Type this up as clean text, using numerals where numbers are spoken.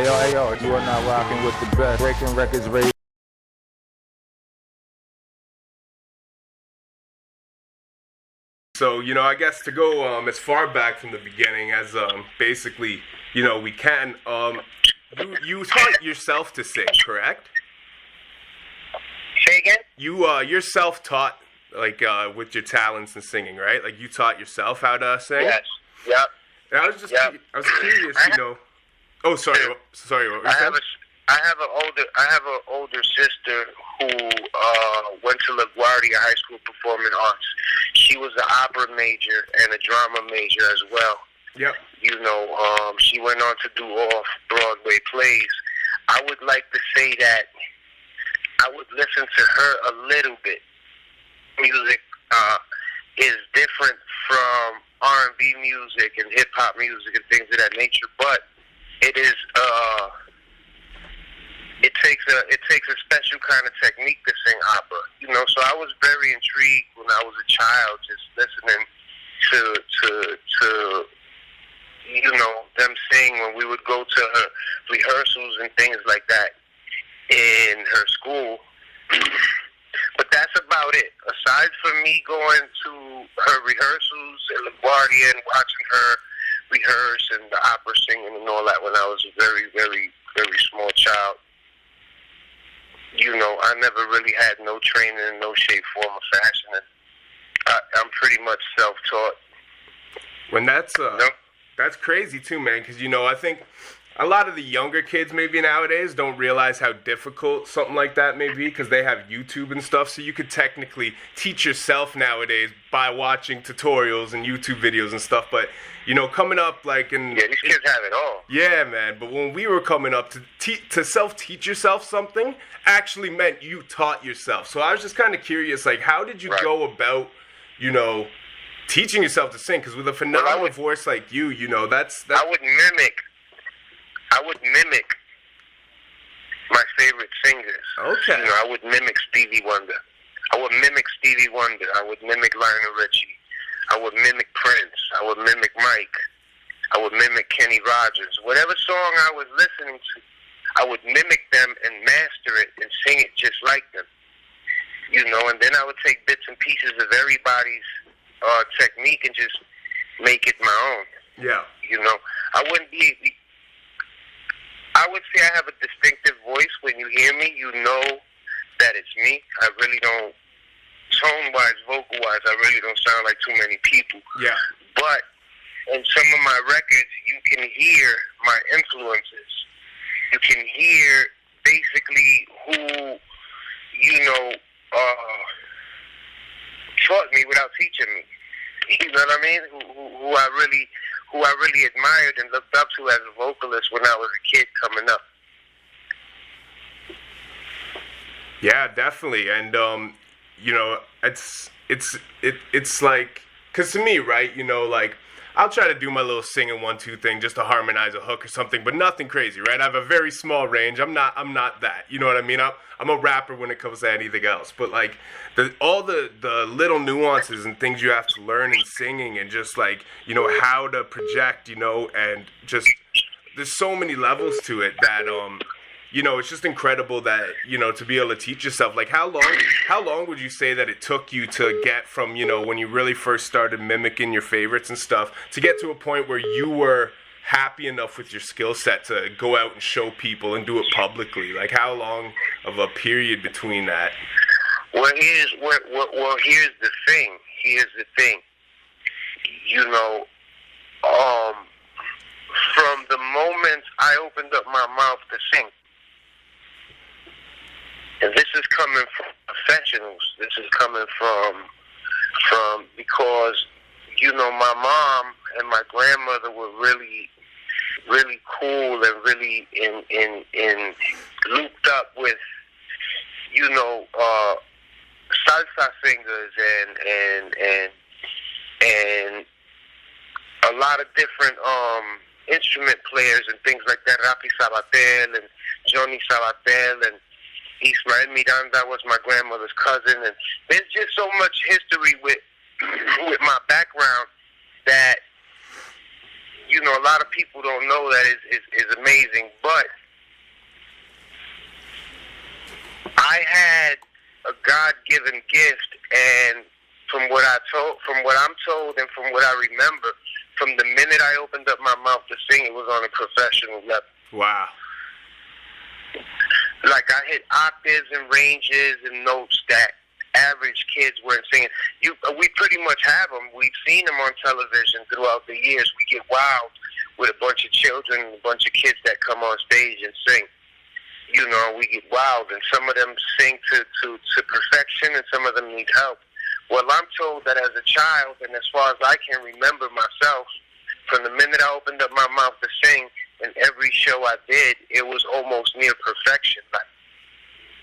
Yo, you are not rocking with the best. Breaking records, radio. So, I guess to go as far back from the beginning as basically, we can. You taught yourself to sing, correct? Say again? You're self-taught, like with your talents in singing, right? Like you taught yourself how to sing. Yes. Yep. And I was just, I was curious, Oh, sorry. What were you saying? I have an older sister who went to LaGuardia High School Performing Arts. She was an opera major and a drama major as well. Yep. She went on to do off-Broadway plays. I would like to say that I would listen to her a little bit. Music is different from R&B music and hip-hop music and things of that nature, but it is it takes a special kind of technique to sing opera. So I was very intrigued when I was a child, just listening to them sing when we would go to her rehearsals and things like that in her school. But that's about it. Aside from me going to her rehearsals at LaGuardia and watching her rehearse and the opera singing and all that when I was a very, very, very small child, I never really had no training in no shape, form, or fashion. And I'm pretty much self-taught. When that's crazy too, man, because, I think a lot of the younger kids maybe nowadays don't realize how difficult something like that may be because they have YouTube and stuff, so you could technically teach yourself nowadays by watching tutorials and YouTube videos and stuff, but, coming up like in... Yeah, these kids have it all. Yeah, man, but when we were coming up, to self-teach yourself something actually meant you taught yourself. So I was just kind of curious, like, how did you go about, teaching yourself to sing? Because with a phenomenal voice like you, that's... I would mimic my favorite singers. Okay. I would mimic Stevie Wonder. I would mimic Lionel Richie. I would mimic Prince. I would mimic Mike. I would mimic Kenny Rogers. Whatever song I was listening to, I would mimic them and master it and sing it just like them. And then I would take bits and pieces of everybody's technique and just make it my own. Yeah. I would say I have a distinctive voice. When you hear me, you know that it's me. I really don't, tone-wise, vocal-wise, I really don't sound like too many people. Yeah. But in some of my records, you can hear my influences. You can hear basically who, taught me without teaching me. You know what I mean? Who I really admired and looked up to as a vocalist when I was a kid coming up. Yeah, definitely. And it's like, because to me, right, like, I'll try to do my little singing 1-2 thing just to harmonize a hook or something, but nothing crazy, right? I have a very small range. I'm not that. You know what I mean? I'm a rapper when it comes to anything else. But like all the little nuances and things you have to learn in singing and just like, how to project, and just there's so many levels to it that it's just incredible that, to be able to teach yourself. Like, how long would you say that it took you to get from, when you really first started mimicking your favorites and stuff, to get to a point where you were happy enough with your skill set to go out and show people and do it publicly? Like, how long of a period between that? Well, here's the thing. From the moment I opened up my mouth to sing, and this is coming from professionals. This is coming from because my mom and my grandmother were really, really cool and really in looped up with salsa singers and a lot of different instrument players and things like that. Rafi Sabatel and Johnny Sabatel and Ismael Miranda was my grandmother's cousin, and there's just so much history with my background that you know, a lot of people don't know that is amazing. But I had a God-given gift, and from what I'm told, and from what I remember, from the minute I opened up my mouth to sing, it was on a professional level. Wow. Like, I hit octaves and ranges and notes that average kids weren't singing. We pretty much have them. We've seen them on television throughout the years. We get wild with a bunch of children, a bunch of kids that come on stage and sing. You know, we get wild, and some of them sing to perfection, and some of them need help. Well, I'm told that as a child, and as far as I can remember myself, from the minute I opened up my mouth to sing, and every show I did, it was almost near perfection. Like,